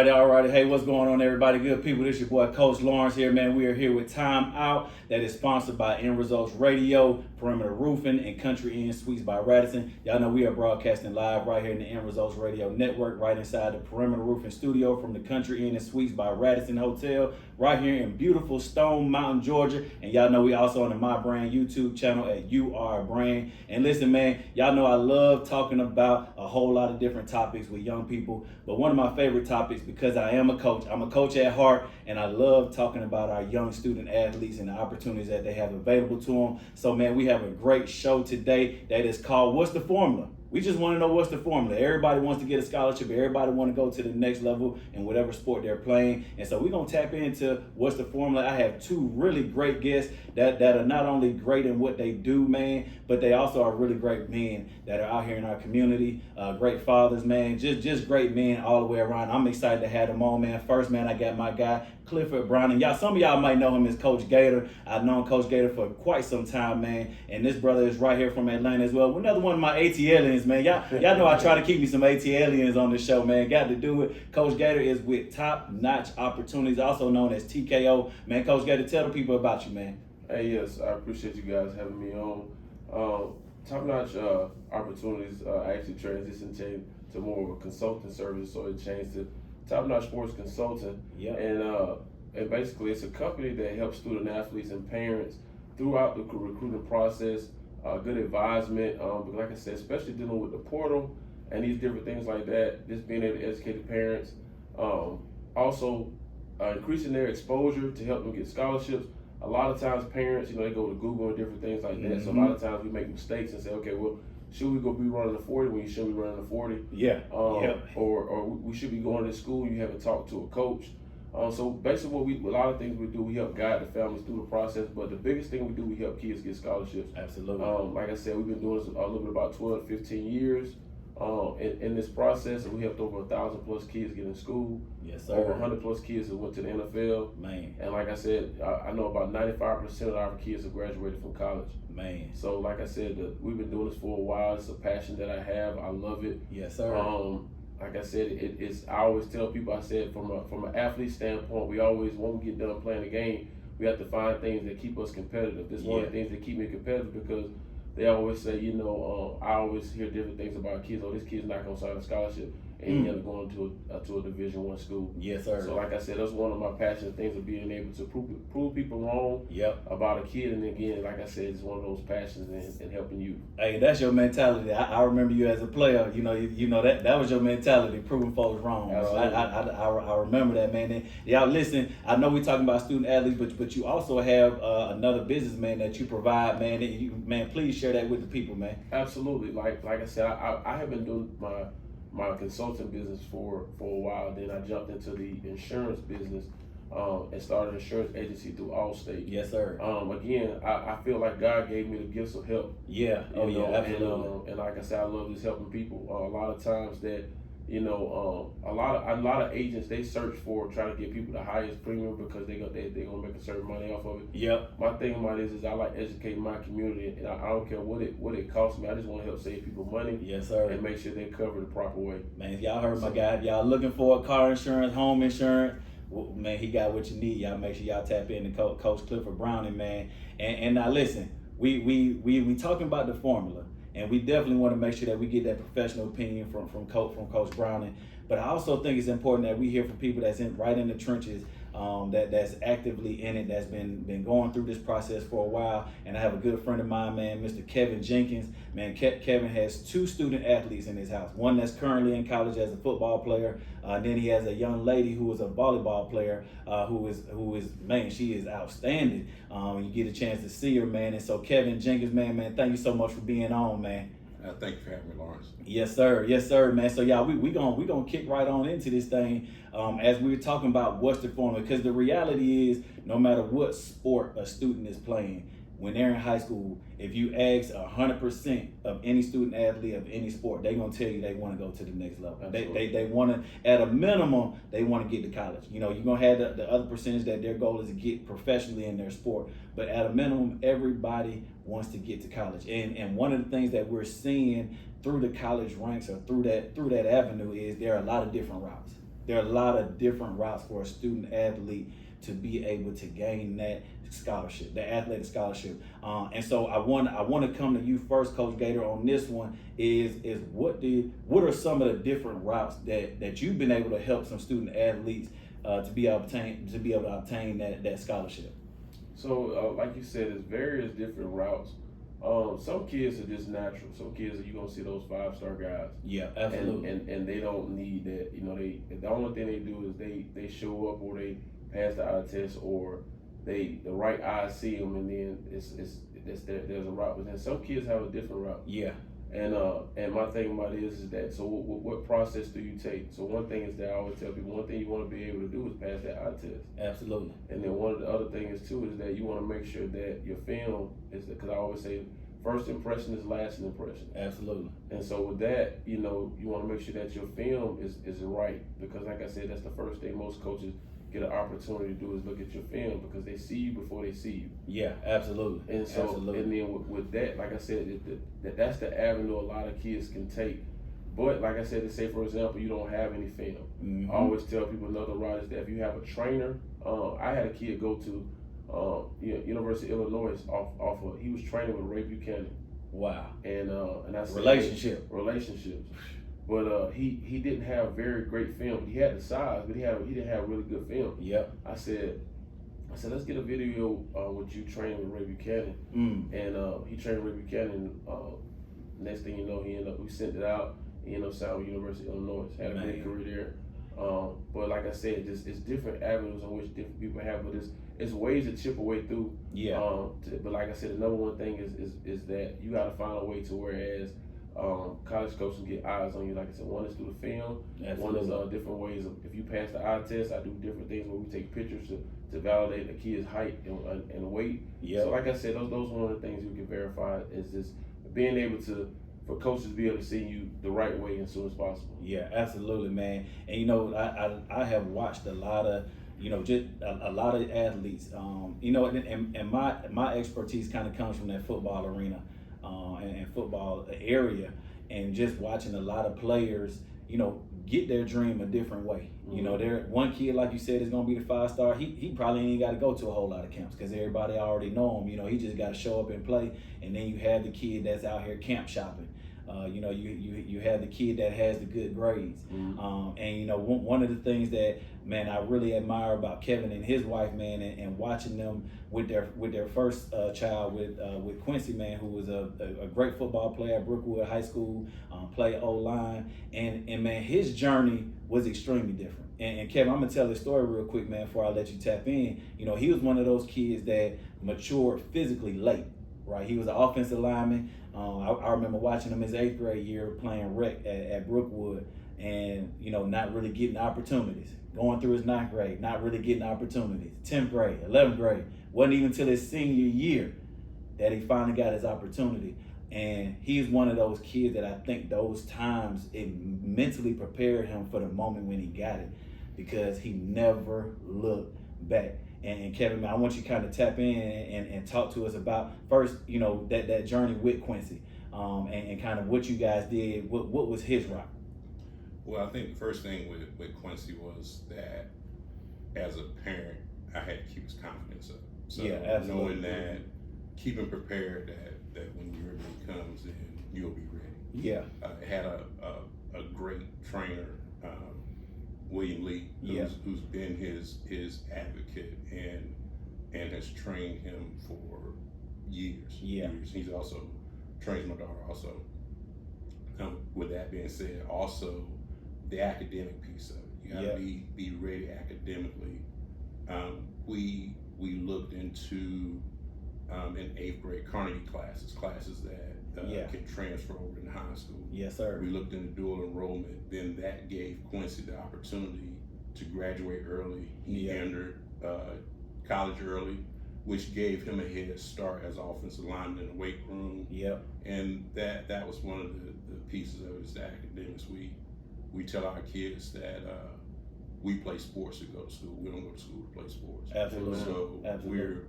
Alrighty. Hey, what's going on, everybody? Good people. This your boy, Coach Lawrence here, man. We are here with Time Out, that is sponsored by End Results Radio, Perimeter Roofing, and Country Inn Suites by Radisson. Y'all know we are broadcasting live right here in the End Results Radio Network, right inside the Perimeter Roofing Studio from the Country Inn and Suites by Radisson Hotel, right here in beautiful Stone Mountain, Georgia. And y'all know we also on the My Brand YouTube channel at You Are a Brand. And listen, man, y'all know I love talking about a whole lot of different topics with young people, but one of my favorite topics, because I am a coach. I'm a coach at heart, and I love talking about our young student athletes and the opportunities that they have available to them. So, man, we have a great show today that is called What's the Formula? We just want to know what's the formula. Everybody wants to get a scholarship. Everybody want to go to the next level in whatever sport they're playing. And so we're going to tap into what's the formula. I have two really great guests that are not only great in what they do, man, but they also are really great men that are out here in our community. Great fathers, man. Just great men all the way around. I'm excited to have them on, man. First, man, I got my guy, Clifford Browning. Some of y'all might know him as Coach Gator. I've known Coach Gator for quite some time, man. And this brother is right here from Atlanta as well. Another one of my ATLians, man. Y'all know I try to keep me some ATLians on the show, man. Got to do it. Coach Gator is with Top Notch Opportunities, also known as TKO. Man, Coach Gator, tell the people about you, man. Hey, yes, I appreciate you guys having me on. Top Notch Opportunities actually transitioned to more of a consulting service, so it changed to Top Notch Sports Consulting. Yeah. And basically, it's a company that helps student athletes and parents throughout the recruiting process. Good advisement, but like I said, especially dealing with the portal and these different things like that, just being able to educate the parents. Also, increasing their exposure to help them get scholarships. A lot of times parents, they go to Google and different things like that. So a lot of times we make mistakes and say, okay, well, should we go be running a 40 when you should be running a 40? Yeah. Or we should be going to school and you haven't talked to a coach. So basically a lot of things we do, we help guide the families through the process, but the biggest thing we do, we help kids get scholarships. Absolutely. Like I said, we've been doing this a little bit about 12 to 15 years in this process, and we helped over 1,000 plus kids get in school. Yes, sir. Over 100 plus kids that went to the NFL. Man. And like I said, I know about 95% of our kids have graduated from college. Man. So like I said, we've been doing this for a while. It's a passion that I have. I love it. Yes, sir. Like I said, it's. I always tell people, I said from an athlete standpoint, we always, when we get done playing the game, we have to find things that keep us competitive. This is one of the things that keep me competitive, because they always say, I always hear different things about kids. Oh, this kid's not going to sign a scholarship, and he ends up going to a Division I school. Yes, sir. So like I said, that's one of my passionate things, of being able to prove people wrong about a kid. And again, like I said, it's one of those passions in helping you. Hey, that's your mentality. I remember you as a player. You know that was your mentality, proving folks wrong. I remember that, man. And y'all listen. I know we talking about student athletes, but you also have another businessman that you provide, man. Please share that with the people, man. Absolutely. Like I said, I have been doing my consulting business for a while. Then I jumped into the insurance business and started an insurance agency through Allstate. Yes, sir. Again, I feel like God gave me the gifts of help. Yeah. Absolutely. And like I said, I love just helping people. A lot of times that, a lot of agents, they search for trying to get people the highest premium because they're gonna make a certain money off of it. Yep. My thing about it is I like educating my community, and I don't care what it costs me. I just want to help save people money. Yes, sir. And make sure they're covered the proper way. Man, y'all heard my guy. If y'all looking for car insurance, home insurance, man, he got what you need. Y'all make sure y'all tap into Coach Clifford Browning, man. And now listen, we talking about the formula. And we definitely want to make sure that we get that professional opinion from Coach Browning. But I also think it's important that we hear from people that's right in the trenches, that's actively in it, that's been going through this process for a while. And I have a good friend of mine, man, Mr. Kevin Jenkins. Man, Kevin has two student athletes in his house. One that's currently in college as a football player. Then he has a young lady who is a volleyball player, who is man, she is outstanding. You get a chance to see her, man. And so Kevin Jenkins, man, thank you so much for being on, man. Thank you for having me, Lawrence. Yes, sir, man. So y'all, we gonna kick right on into this thing as we were talking about what's the formula, because the reality is, no matter what sport a student is playing, when they're in high school, if you ask 100% of any student athlete of any sport, they're gonna tell you they want to go to the next level. They want to, at a minimum, they want to get to college. You're gonna have the other percentage that their goal is to get professionally in their sport, but at a minimum, everybody wants to get to college. And one of the things that we're seeing through the college ranks or through that avenue is there are a lot of different routes. there are a lot of different routes for a student athlete to be able to gain that scholarship, the athletic scholarship. And so I want to come to you first, Coach Gator, on this one. Is what are some of the different routes that you've been able to help some student athletes to be able to obtain that scholarship? So, like you said, there's various different routes. Some kids are just natural. Some kids you're gonna see those 5-star guys. Yeah, absolutely. And they don't need that. The only thing they do is they show up, or they pass the eye test, or the right eyes see them, and then there's a route. But then some kids have a different route. Yeah. And my thing about it is that, so what process do you take? So one thing is that I always tell people, one thing you want to be able to do is pass that eye test. Absolutely. And then one of the other things too is that you want to make sure that your film is, because I always say first impression is lasting impression. Absolutely. And so with that, you want to make sure that your film is right, because like I said, that's the first thing most coaches get an opportunity to do is look at your film, because they see you before they see you. Yeah, absolutely. And so, absolutely. and then with that, like I said, that's the avenue a lot of kids can take. But like I said, to say for example, you don't have any film. Mm-hmm. I always tell people another route is that if you have a trainer, I had a kid go to University of Illinois he was training with Ray Buchanan. Wow. And I said relationships. But he didn't have very great film. He had the size, but he didn't have really good film. Yep. I said, let's get a video with you training with Ray Buchanan. And he trained Ray Buchanan. Next thing you know, we sent it out. He ended up signing with University of Illinois. Had a great career there. But like I said, it's different avenues on which different people have, but it's ways to chip away through. Yeah. But like I said, the number one thing is that you got to find a way to, whereas college coaches get eyes on you. Like I said, one is through the film. Absolutely. One is different ways of, if you pass the eye test, I do different things where we take pictures to validate the kid's height and weight. Yeah. So like I said, those one of the things you can verify is just being able for coaches to be able to see you the right way as soon as possible. Yeah, absolutely, man. And I have watched a lot of just a lot of athletes. And my expertise kind of comes from that football arena and football area, and just watching a lot of players, get their dream a different way. Mm-hmm. There one kid, like you said, is gonna be the 5-star. He probably ain't got to go to a whole lot of camps because everybody already know him. He just got to show up and play. And then you have the kid that's out here camp shopping. You have the kid that has the good grades. Mm-hmm. And one of the things that, man, I really admire about Kevin and his wife, man, and watching them with their first child with Quincy, man, who was a great football player at Brookwood High School, played O-line, and man, his journey was extremely different. And Kevin, I'm gonna tell this story real quick, man, before I let you tap in. He was one of those kids that matured physically late, right? He was an offensive lineman. I remember watching him his 8th grade year playing rec at Brookwood, and not really getting opportunities. Going through his 9th grade, not really getting opportunities. 10th grade, 11th grade, wasn't even until his senior year that he finally got his opportunity. And he's one of those kids that I think those times it mentally prepared him for the moment when he got it, because he never looked back. And Kevin, man, I want you to kind of tap in and talk to us about first, that journey with Quincy, and kind of what you guys did. What was his route? Well, I think the first thing with Quincy was that as a parent, I had to keep his confidence up. So yeah, absolutely. Knowing that, keep him prepared that when your day comes, then you'll be ready. Yeah. Had a great trainer, William Lee, who's been his advocate and has trained him for years. Yeah. Years. He's also trains my daughter also. With that being said, also the academic piece of it. You gotta be ready academically. We looked into in 8th grade Carnegie classes that can transfer over in high school. Yes, sir. We looked into dual enrollment. Then that gave Quincy the opportunity to graduate early. He entered college early, which gave him a head start as offensive lineman in the weight room. Yep. And that was one of the pieces of it, is the academics. We tell our kids that we play sports to go to school. We don't go to school to play sports. Absolutely. So Absolutely.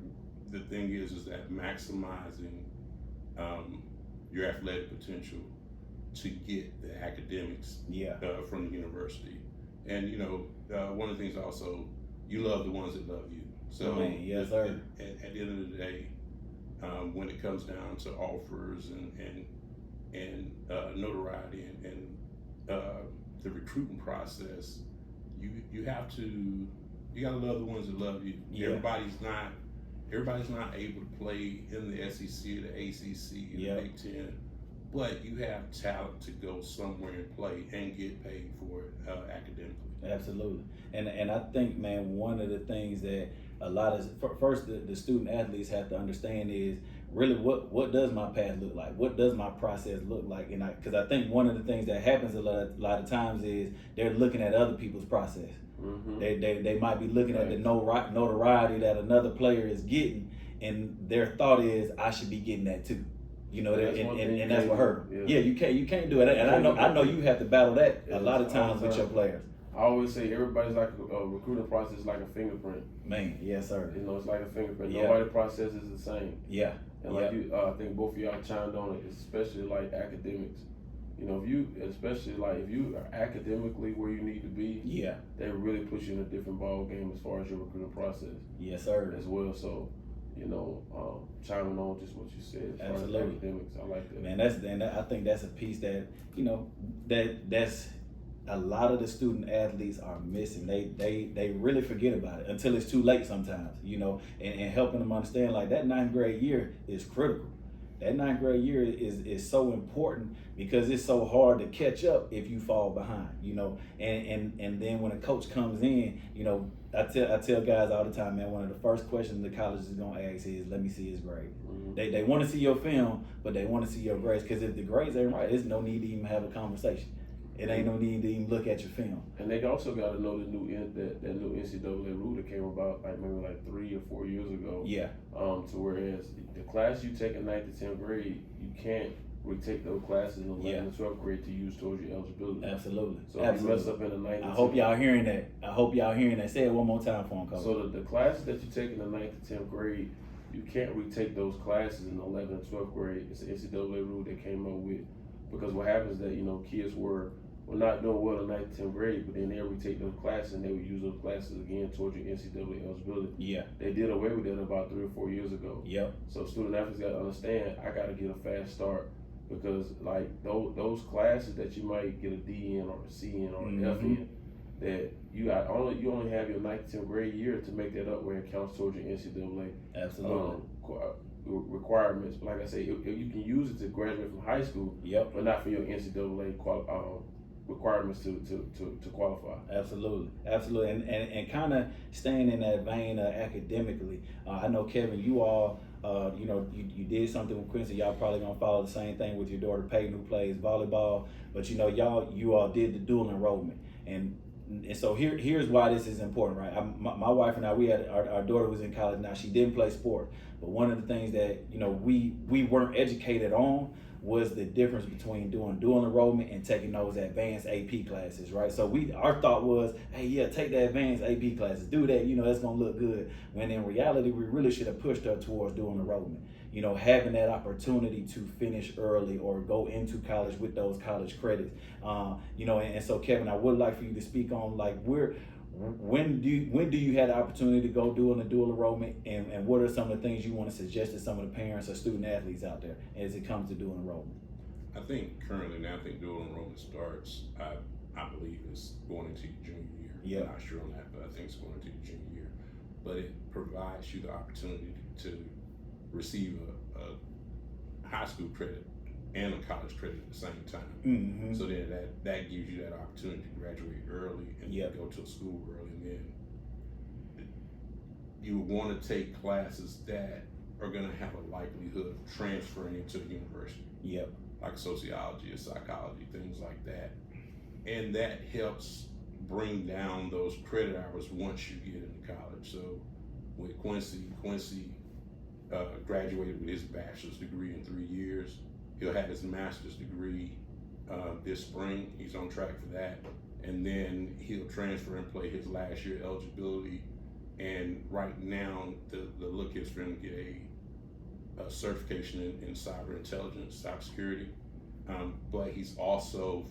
The thing is that maximizing your athletic potential to get the academics from the university. And one of the things also, you love the ones that love you. So Man, yes, sir. At the end of the day, when it comes down to offers and notoriety and the recruiting process, you gotta love the ones that love you. Yeah. Everybody's not able to play in the SEC or the ACC or Yeah. the Big Ten, but you have talent to go somewhere and play and get paid for it academically. Absolutely. And I think, man, one of the things that a lot of first the student athletes have to understand is really what does my path look like? What does my process look like? And because I think one of the things that happens a lot of times is they're looking at other people's process. Mm-hmm. They might be looking at the notoriety that another player is getting, and their thought is I should be getting that too. And that's what hurt them. Yeah, you can't do it. And I know you have to battle that a lot of times with your players. I always say everybody's like a recruiting process is like a fingerprint. Man, yes, sir. It's like a fingerprint. Yeah. Nobody's process is the same. Yeah. And like I think both of y'all chimed on it, especially like academics. If you are academically where you need to be, yeah, they really put you in a different ball game as far as your recruiting process. Yes, sir. As well. So, chiming on just what you said as Absolutely. far as academics, I like that. Man, I think that's a piece that that's a lot of the student athletes are missing. They really forget about it until it's too late sometimes. And helping them understand like that 9th grade year is critical. That 9th grade year is so important because it's so hard to catch up if you fall behind, and then when a coach comes in, I tell guys all the time, man, one of the first questions the college is gonna ask is, let me see his grade. Mm-hmm. They want to see your film, but they want to see your grades, because if the grades ain't right, there's no need to even have a conversation. It ain't no need to even look at your film. And they also got to know that new NCAA rule that came about maybe 3 or 4 years ago. Yeah. To whereas the class you take in 9th to 10th grade, you can't retake those classes in 11th and 12th grade to use towards your eligibility. Absolutely. So if you mess up in the 9th, I hope y'all hearing that. Say it one more time for them, Coach. So the classes that you take in the 9th to 10th grade, you can't retake those classes in 11th and 12th grade. It's an NCAA rule they came up with, because what happens is that kids were not doing well in 9th and 10th grade, but then they'll retake those classes and they would use those classes again towards your NCAA eligibility. Yeah. They did away with that about 3 or 4 years ago. Yep. So student athletes got to understand, I got to get a fast start, because those classes that you might get a D in or a C in or an F in, that you only have your 9th and 10th grade year to make that up where it counts towards your NCAA. Absolutely. Requirements. But like I say, you can use it to graduate from high school. Yep. But not for your NCAA requirements to qualify. Absolutely. And kind of staying in that vein academically, I know, Kevin, you all you did something with Quincy. Y'all probably gonna follow the same thing with your daughter Peyton, who plays volleyball, but you all did the dual enrollment, and so here's why this is important, right? My wife and I, we had our daughter was in college now. She didn't play sport, but one of the things that we weren't educated on was the difference between doing dual enrollment and taking those advanced AP classes, right? So our thought was, hey, yeah, take the advanced AP classes, do that, that's gonna look good. When in reality, we really should have pushed her towards dual enrollment. Having that opportunity to finish early or go into college with those college credits. And so Kevin, I would like for you to speak on when do you have the opportunity to go doing a dual enrollment, and what are some of the things you want to suggest to some of the parents or student athletes out there as it comes to dual enrollment? I think currently now, dual enrollment starts, I believe it's going into your junior year. Yep. I'm not sure on that, but I think it's going into your junior year. But it provides you the opportunity to receive a high school credit and a college credit at the same time. Mm-hmm. So then that gives you that opportunity to graduate early and go to a school early, and then you want to take classes that are going to have a likelihood of transferring into a university. Yep. Like sociology or psychology, things like that. And that helps bring down those credit hours once you get into college. So with Quincy graduated with his bachelor's degree in 3 years. He'll have his master's degree this spring. He's on track for that. And then he'll transfer and play his last year eligibility. And right now, the look is for him to get a certification in cyber intelligence, cybersecurity. But he's also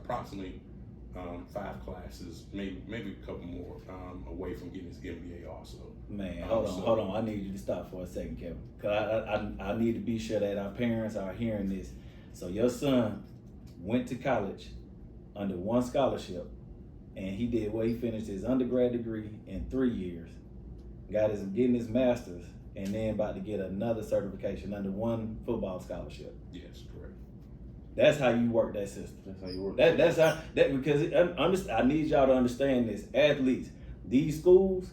approximately 5 classes, maybe a couple more away from getting his MBA also. Man, hold on. I need you to stop for a second, Kevin, because I need to be sure that our parents are hearing this. So your son went to college under one scholarship, and he did he finished his undergrad degree in 3 years, getting his master's, and then about to get another certification under one football scholarship. Yes, correct. That's how you work that system. That's how you work. That's how because I need y'all to understand this. Athletes, these schools,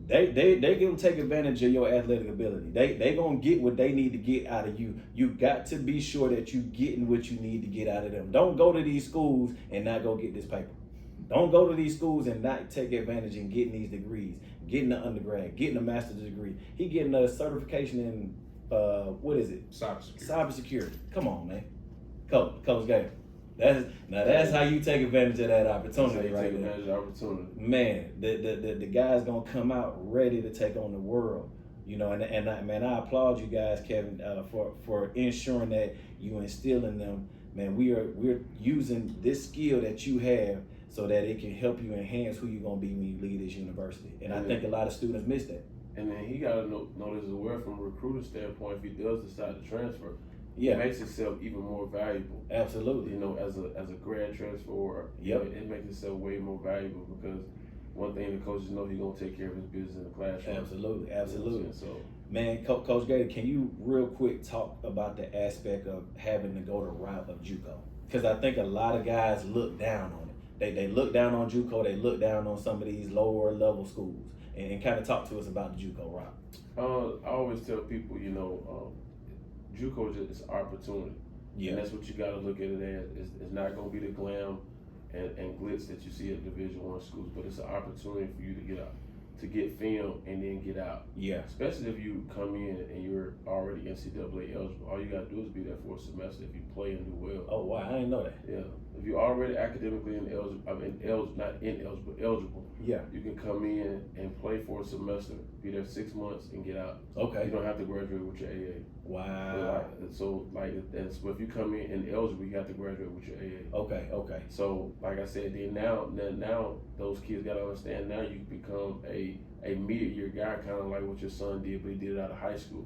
they gonna take advantage of your athletic ability. They gonna get what they need to get out of you. You got to be sure that you getting what you need to get out of them. Don't go to these schools and not go get this paper. Don't go to these schools and not take advantage in getting these degrees, getting the undergrad, getting a master's degree. He getting a certification in what is it? Cybersecurity. Come on, man. Coach Gator. That's how you take advantage of that opportunity right there. Man, the guy's gonna come out ready to take on the world. You know, and I applaud you guys, Kevin, for ensuring that you instill in them. Man, we're using this skill that you have so that it can help you enhance who you're gonna be when you leave this university. And I think a lot of students miss that. And then he gotta know this as well from a recruiter standpoint. If he does decide to transfer, Yeah, it makes itself even more valuable. absolutely. You know, as a grad transfer, Yep. it makes itself way more valuable because one thing the coaches know, he's gonna take care of his business in the classroom. Absolutely. You know what I'm saying? So, Man, Coach Gator, can you real quick talk about the aspect of having to go the route of JUCO? Because I think a lot of guys look down on it. They look down on JUCO. They look down on some of these lower level schools, and kind of talk to us about the JUCO route. I always tell people, you know, JUCO is opportunity. Yeah, And that's what you got to look at it as. It's not going to be the glam and glitz that you see at Division I schools, but it's an opportunity for you to get out, to get film and then get out. yeah, Especially if you come in and you're already NCAA eligible. All you got to do is be there for a semester if you play and do well. Oh wow, I didn't know that. Yeah. If you're already academically eligible, Yeah, you can come in and play for a semester, be there 6 months and get out. okay. You don't have to graduate with your AA. Wow. So if you come in and eligible, you have to graduate with your AA. Okay. So like I said, then now those kids gotta understand, now you become a mid-year guy, kind of like what your son did, but he did it out of high school.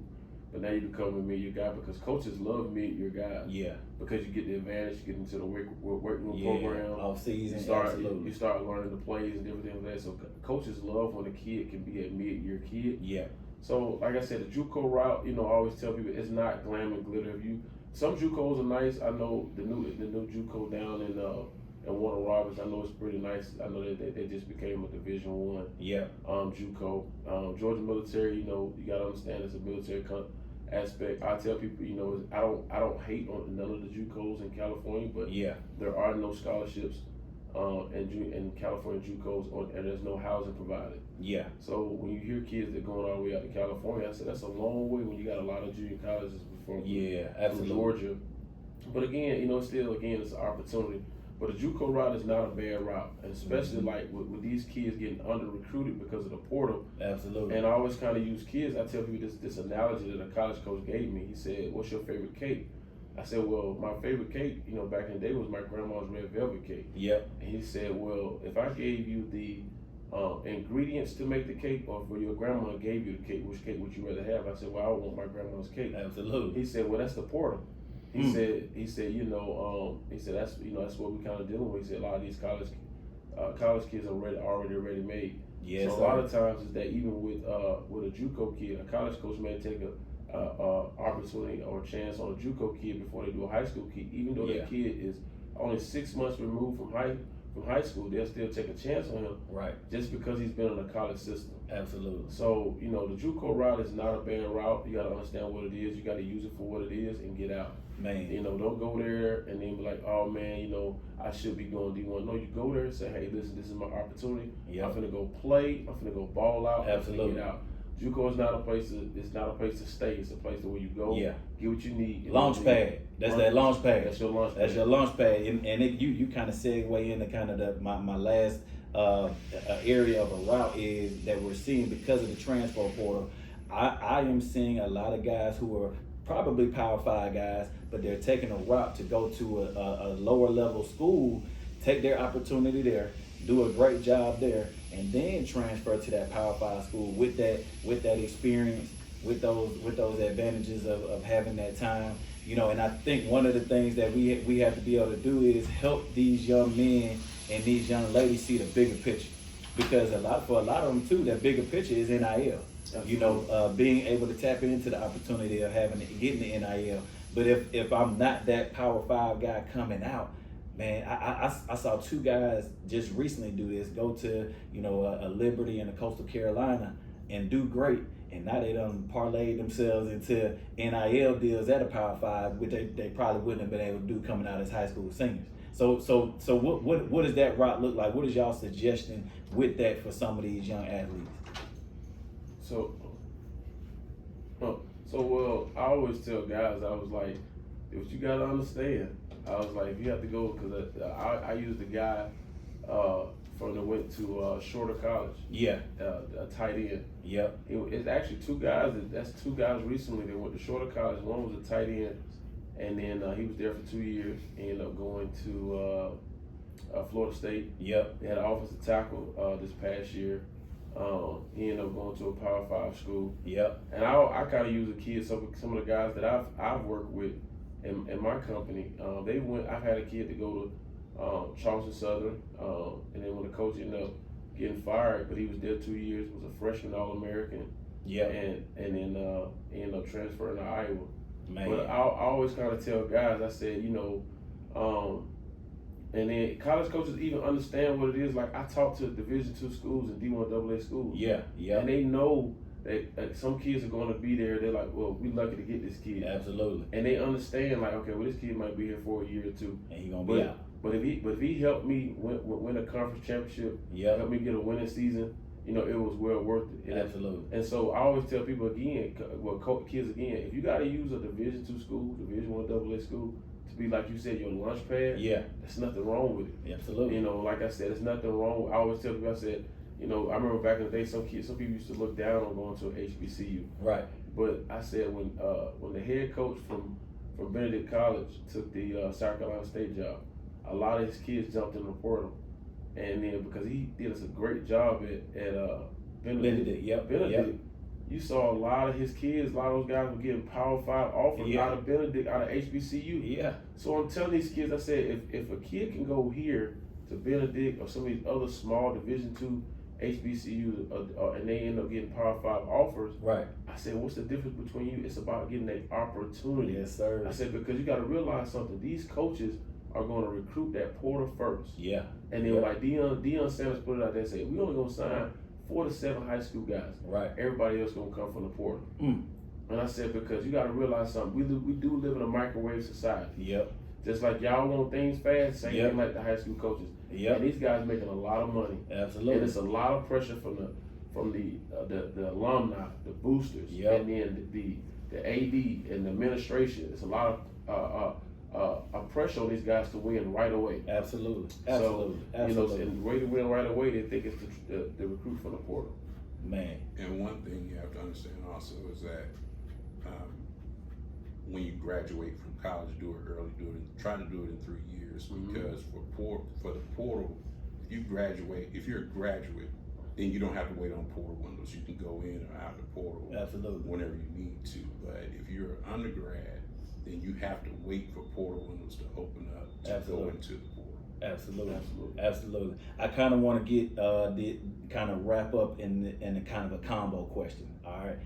But now you become a mid-year guy because coaches love mid-year guys. Yeah. Because you get the advantage, you get into the work room Yeah. program. Off season. You start learning the plays and everything like that. So coaches love when a kid can be a mid-year kid. Yeah. So, like I said, the JUCO route, you know, I always tell people it's not glam and glitter. Some JUCOs are nice. I know the new JUCO down in Warner Robins. I know it's pretty nice. I know that they just became a Division I. Yeah. JUCO, Georgia military. You know, you gotta understand it's a military aspect. I tell people, you know, I don't hate on none of the JUCOs in California, but Yeah. there are no scholarships in California JUCOs, and there's no housing provided. Yeah. So when you hear kids that are going all the way out to California, I said that's a long way when you got a lot of junior colleges from Georgia. But again, you know, it's an opportunity. But the JUCO route is not a bad route, and especially like with these kids getting under recruited because of the portal. Absolutely. And I always kind of use kids. I tell people this analogy that a college coach gave me. He said, "What's your favorite cake?" I said, "Well, my favorite cake, you know, back in the day was my grandma's red velvet cake." Yep. And he said, "Well, if I gave you the ingredients to make the cake, or for your grandma gave you the cake, which cake would you rather have?" I said, "Well, I would want my grandma's cake." Absolutely. He said, "Well, that's the portal." He said, you know, that's what we kind of dealing with. He said a lot of these college kids are already ready made. Yes. So a lot of times is that even with a JUCO kid, a college coach may take a opportunity or a chance on a JUCO kid before they do a high school kid, even though that kid is only 6 months removed from high school. They'll still take a chance on him, right? Just because he's been in a college system. Absolutely. So you know, the JUCO route is not a bad route. You got to understand what it is. You got to use it for what it is and get out. Man, you know, don't go there and then be like, "Oh man, you know, I should be going D1." No, you go there and say, "Hey, listen, this is my opportunity. I'm finna go play. I'm finna go ball out. Absolutely. Get out." JUCO is not a place to stay. It's a place where you go, get what you need. Launch pad. That's that launch pad. That's your launch pad. That's your launch pad. And you kind of segue into kind of my last area of a route is that we're seeing because of the transfer portal. I am seeing a lot of guys who are probably Power 5 guys, but they're taking a route to go to a lower level school take their opportunity there, do a great job there, and then transfer to that Power 5 school with that experience, with those advantages of having that time. And I think one of the things that we have to be able to do is help these young men and these young ladies see the bigger picture, because for a lot of them too, that bigger picture is NIL. Being able to tap into the opportunity of getting the NIL. But if I'm not that Power 5 guy coming out, man, I saw two guys just recently do this. Go to a Liberty in the Coastal Carolina and do great, and now they done parlayed themselves into NIL deals at a Power 5, which they probably wouldn't have been able to do coming out as high school seniors. So what does that route look like? What is y'all suggestion with that for some of these young athletes? Well, I always tell guys, I was like, what you gotta understand, I was like, if you have to go, because I used a guy from the went to Shorter College. Yeah. A tight end. Yep. It's actually two guys. That's two guys recently that went to Shorter College. One was a tight end, and then he was there for 2 years. He ended up going to Florida State. Yep. They had an offensive tackle this past year. He ended up going to a Power 5 school. Yep. And I kind of use the kids. Some of the guys that I've worked with in my company, they went. I've had a kid to go to Charleston Southern, and then when the coach ended up getting fired, but he was there 2 years, was a freshman All-American. Yeah. And then he ended up transferring to Iowa. Man. But I always kind of tell guys, I said, and then college coaches even understand what it is. Like, I talk to Division II schools and D1 AA schools. Yeah, yeah. And they know that some kids are going to be there. They're like, well, we lucky to get this kid. Absolutely. And they understand, like, okay, well, this kid might be here for a year or two. And he's going to be out. But if he helped me win a conference championship, helped me get a winning season, it was well worth it. Absolutely. And so I always tell people again, kids again, if you got to use a Division II school, Division I AA school, to be, like you said, your launch pad, there's nothing wrong with it. Absolutely. Like I said, there's nothing wrong. I always tell people, I said, I remember back in the day, some people used to look down on going to an HBCU. Right. But I said when the head coach from Benedict College took the South Carolina State job, a lot of his kids jumped in the portal, and then because he did us a great job at Benedict. Benedict. You saw a lot of his kids, a lot of those guys were getting Power 5 offers out of Benedict, out of HBCU. Yeah. So I'm telling these kids, I said, if a kid can go here to Benedict or some of these other small Division II HBCUs, and they end up getting Power 5 offers, right? I said, what's the difference between you? It's about getting that opportunity. Yes, sir. I said, because you got to realize something. These coaches are going to recruit that portal first. Yeah. And then like Deion Sanders put it out there and said, we only going to sign 4 to 7 high school guys. Right. Everybody else going to come from the portal. And I said, because you got to realize something. We do live in a microwave society. Yep. Just like y'all want things fast, same thing like the high school coaches. Yep. And these guys making a lot of money. Absolutely. And it's a lot of pressure from the alumni, the boosters, and then the AD and the administration. It's a lot of pressure on these guys to win right away. Absolutely. So, and the way to win right away, they think it's the recruit from the portal. Man. And one thing you have to understand also is that when you graduate from college, try to do it in 3 years, because for the portal, if you're a graduate, then you don't have to wait on portal windows. You can go in or out of the portal whenever you need to. But if you're an undergrad, then you have to wait for portal windows to open up to go into the portal. Absolutely. I kind of want to get kind of wrap up in the kind of a combo question. All right,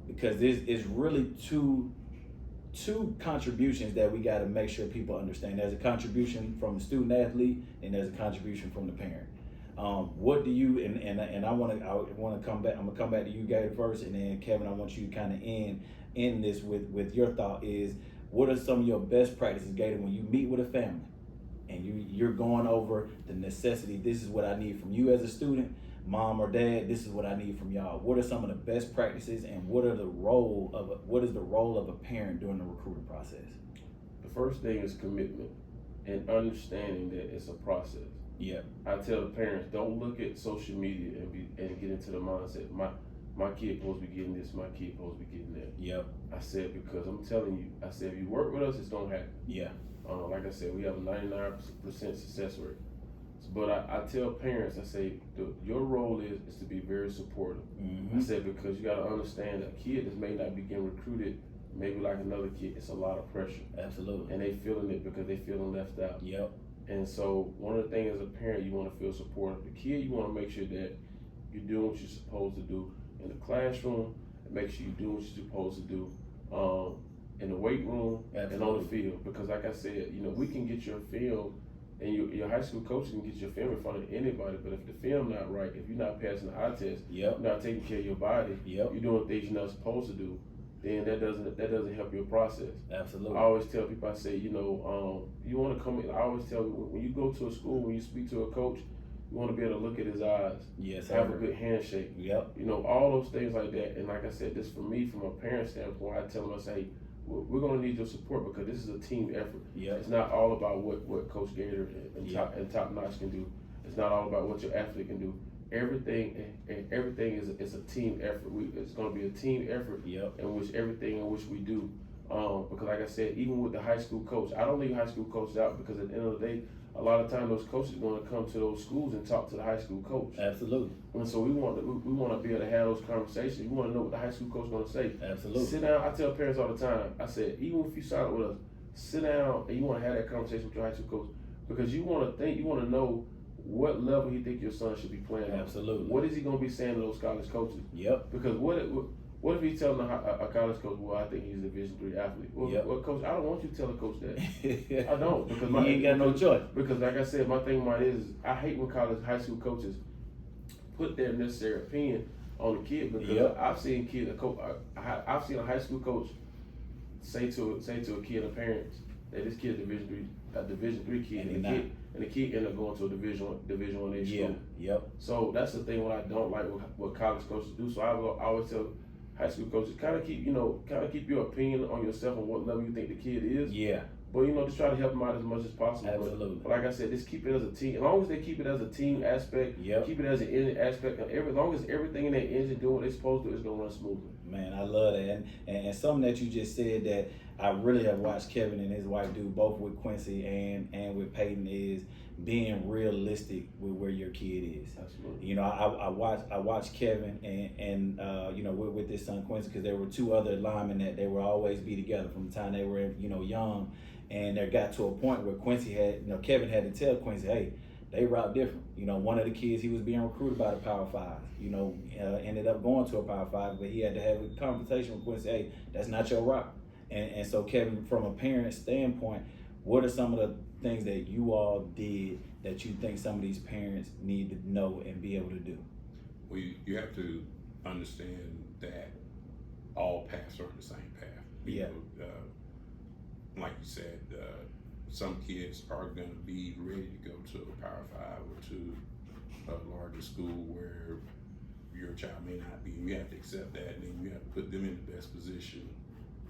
because this is really two contributions that we got to make sure people understand. There's a contribution from the student athlete, and there's a contribution from the parent. What do you and I want to come back. I'm gonna come back to you, Gator, first, and then Kevin, I want you to kind of end this with your thought is, what are some of your best practices, Gator, when you meet with a family and you're going over the necessity? This is what I need from you as a student, mom or dad. This is what I need from y'all. What are some of the best practices, and what is the role of a parent during the recruiting process? The first thing is commitment and understanding that it's a process. Yeah. I tell the parents, don't look at social media and get into the mindset, my kid supposed to be getting this, my kid supposed to be getting that. Yep. I said, because I'm telling you, I said, if you work with us, it's gonna happen. Yeah. Like I said, we have a 99% success rate. But I tell parents, I say, your role is to be very supportive. Mm-hmm. I said, because you got to understand that a kid that may not be getting recruited, maybe like another kid, it's a lot of pressure. Absolutely. And they feeling it because they feeling left out. Yep. And so one of the things as a parent, you want to feel supportive. The kid, you want to make sure that you're doing what you're supposed to do in the classroom, and make sure you're doing what you're supposed to do in the weight room. Absolutely. And on the field. Because like I said, we can get your film, and your high school coach can get your film in front of anybody, but if the film not right, if you're not passing the eye test, Yep. you're not taking care of your body, Yep. you're doing things you're not supposed to do, then that doesn't help your process. Absolutely. I always tell people, I say, you want to come in. I always tell you, when you go to a school, when you speak to a coach, you want to be able to look at his eyes, Yes, have sir. a good handshake. Yep. All those things like that. And like I said, this for me, from a parent standpoint, I tell them, I say, we're going to need your support because this is a team effort. Yep. It's not all about what Coach Gator and Yep. Top Notch can do. It's not all about what your athlete can do. Everything is a team effort. It's going to be a team effort. Yep. In which we do. Because like I said, even with the high school coach, I don't leave high school coaches out, because at the end of the day, a lot of time those coaches are going to come to those schools and talk to the high school coach. Absolutely. And so we want to be able to have those conversations. We want to know what the high school coach is going to say. Absolutely. Sit down. I tell parents all the time. I said, even if you sign up with us, sit down and you want to have that conversation with your high school coach, because you want to know what level you think your son should be playing at. Absolutely. What is he going to be saying to those college coaches? Yep. Because what if he's telling a college coach, well, I think he's a Division III athlete? Well, Yep. well, coach, I don't want you to tell a coach that. I don't, because you ain't got no choice. Because like I said, my thing about it is, I hate when high school coaches put their necessary opinion on the kid, because Yep. I've seen I've seen a high school coach say to a kid and parents that this kid is a Division III kid, and the kid ended up going to a Division I Yeah. school. Yep. So that's the thing what I don't like what college coaches do. So I always tell high school coaches, kind of keep your opinion on yourself and what level you think the kid is. Yeah. But just try to help them out as much as possible. Absolutely. But like I said, just keep it as a team. As long as they keep it as a team aspect, Yep. keep it as an engine aspect. As long as everything in that engine doing what they're supposed to, it's gonna run smoothly. Man, I love that. And something that you just said that I really have watched Kevin and his wife do, both with Quincy and with Peyton, is being realistic with where your kid is. Absolutely. I watched Kevin and with his son Quincy, because there were two other linemen that they would always be together from the time they were young, and there got to a point where Kevin had to tell Quincy, hey, they route different. One of the kids, he was being recruited by the Power Five. Ended up going to a Power Five, but he had to have a conversation with Quincy. Hey, that's not your route. And so, Kevin, from a parent standpoint, what are some of the things that you all did that you think some of these parents need to know and be able to do? Well, you have to understand that all paths are on the same path. Yeah. Like you said, some kids are going to be ready to go to a Power 5 or to a larger school where your child may not be. You have to accept that, and then you have to put them in the best position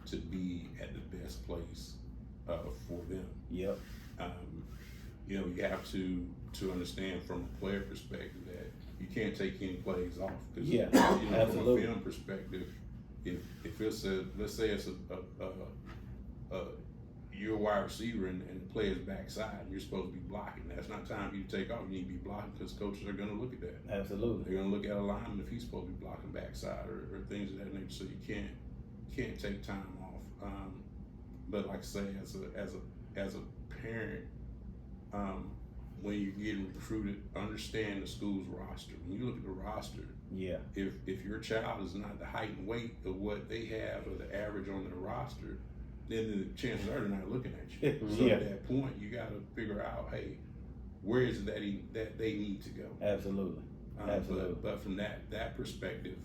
to be at the best place for them. Yep. You have to understand from a player perspective that you can't take any plays off. Because absolutely. From a film perspective, if it's let's say it's you're a wide receiver and the player's backside, and you're supposed to be blocking. That's not time for you to take off. You need to be blocking, because coaches are going to look at that. Absolutely. They're going to look at a lineman if he's supposed to be blocking backside or things of that nature. So you can't take time off. But like I say, as a parent, when you're getting recruited, understand the school's roster. When you look at the roster, if your child is not the height and weight of what they have or the average on their roster, then the chances are they're not looking at you. So at that point, you got to figure out, hey, where is it that they need to go? Absolutely. But from that perspective,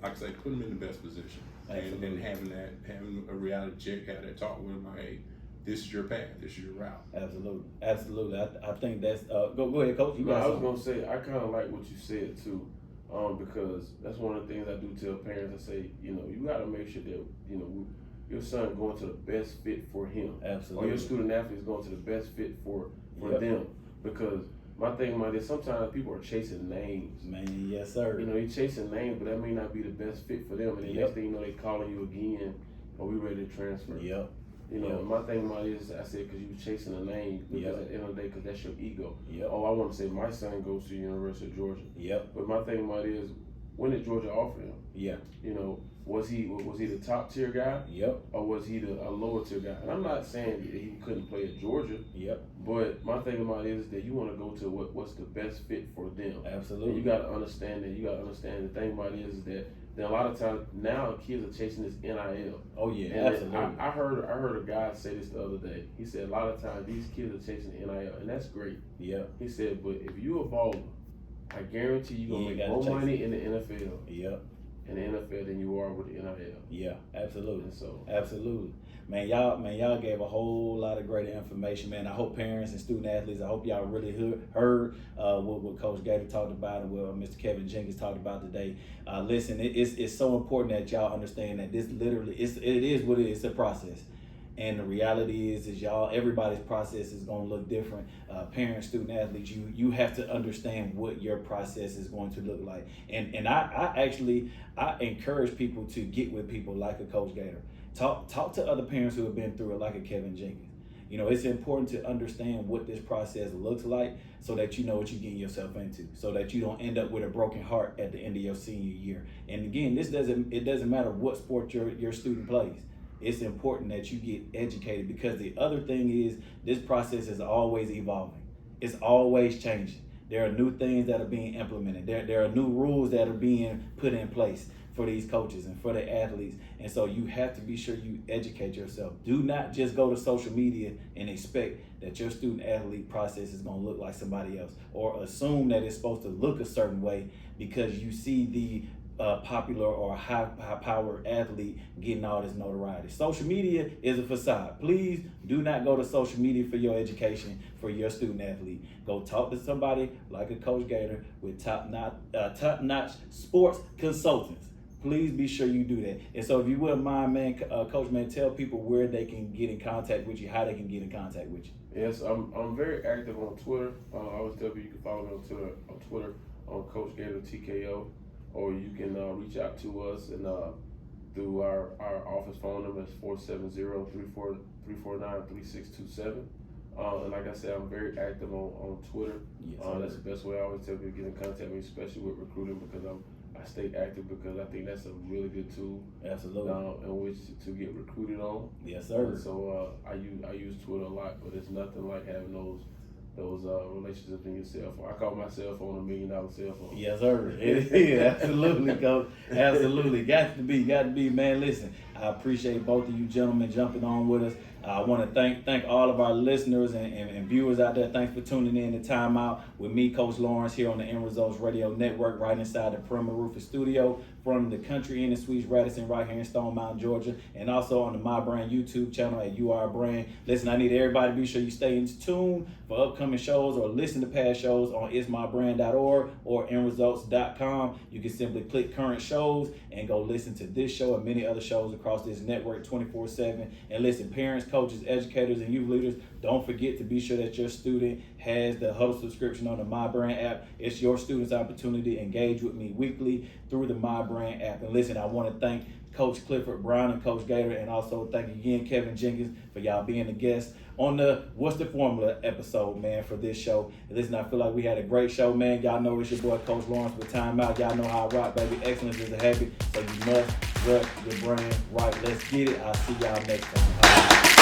like I say, put them in the best position, and having a reality check, have that talk with them, like, hey, this is your path, this is your route. Absolutely. I think that's go ahead, Coach. I was gonna say, I kind of like what you said too, because that's one of the things I do tell parents. I say, you got to make sure that your son going to the best fit for him. Absolutely. Or your student athlete is going to the best fit for them. Because my thing about this, sometimes people are chasing names. Man, yes sir. You're chasing names, but that may not be the best fit for them. And the next thing you know, they calling you again, are we ready to transfer? Yep. You know, my thing about it is, I said, because you chasing a name, because at the end of the day, because that's your ego. Oh, I want to say my son goes to the University of Georgia. But my thing about it is, when did Georgia offer him? You know, was he the top tier guy? Or was he a lower tier guy? And I'm not saying that he couldn't play at Georgia. But my thing about it is that you want to go to what's the best fit for them. Absolutely. And you got to understand that. You got to understand the thing about it is that a lot of times now kids are chasing this NIL. Oh yeah, and absolutely. I heard a guy say this the other day. He said a lot of times these kids are chasing the NIL, and that's great. He said, but if you a baller, I guarantee you're gonna make more money in the NFL. In the NFL than you are with the NIL. Absolutely. And so absolutely. Man, y'all gave a whole lot of great information, man. I hope parents and student athletes, I hope y'all really heard what Coach Gator talked about and what Mr. Kevin Jenkins talked about today. Listen, it's so important that y'all understand that this literally, it is what it is, it's a process. And the reality is everybody's process is going to look different. Parents, student athletes, you have to understand what your process is going to look like. And I encourage people to get with people like a Coach Gator. Talk to other parents who have been through it, like a Kevin Jenkins. You know, it's important to understand what this process looks like so that you know what you're getting yourself into, so that you don't end up with a broken heart at the end of your senior year. And again, it doesn't matter what sport your student plays. It's important that you get educated, because the other thing is this process is always evolving. It's always changing. There are new things that are being implemented. There are new rules that are being put in place for these coaches and for the athletes. And so you have to be sure you educate yourself. Do not just go to social media and expect that your student athlete process is going to look like somebody else, or assume that it's supposed to look a certain way because you see the popular or high-powered athlete getting all this notoriety. Social media is a facade. Please do not go to social media for your education, for your student athlete. Go talk to somebody like a Coach Gator with top-notch sports consultants. Please be sure you do that. And so if you wouldn't mind, man, Coach, man, tell people where they can get in contact with you, how they can get in contact with you. Yes, I'm very active on Twitter. I always tell people you can follow me on Twitter on Coach Gator TKO. Or you can reach out to us and through our office phone number is 470-349-3627. And like I said, I'm very active on Twitter. That's the best way I always tell people to get in contact with me, especially with recruiting, because I stay active, because I think that's a really good tool. Absolutely. In which to get recruited on. Yes, sir. And so I use Twitter a lot, but it's nothing like having those relationships in your cell phone. I call my cell phone $1 million cell phone. Yes, sir. It is. Absolutely, Coach. Absolutely. Got to be, man. Listen, I appreciate both of you gentlemen jumping on with us. I want to thank all of our listeners and viewers out there. Thanks for tuning in to Time Out with me, Coach Lawrence, here on the End Results Radio Network, right inside the Perimeter Roofing Studio from the Country Inn and Suites Radisson, right here in Stone Mountain, Georgia, and also on the My Brand YouTube channel at UR Brand. Listen, I need everybody to be sure you stay in tune for upcoming shows or listen to past shows on ismybrand.org or endresults.com. You can simply click current shows and go listen to this show and many other shows across this network 24/7. And listen, parents, coaches, educators, and youth leaders, don't forget to be sure that your student has the Huddle subscription on the My Brand app. It's your student's opportunity to engage with me weekly through the My Brand app. And listen, I want to thank Coach Clifford Brown and Coach Gator, and also thank again Kevin Jenkins for y'all being the guest on the What's the Formula episode, man, for this show. And listen, I feel like we had a great show, man. Y'all know it's your boy Coach Lawrence with Time Out. Y'all know how I rock, baby. Excellence is a habit, so you must rep your brand right. Let's get it. I'll see y'all next time.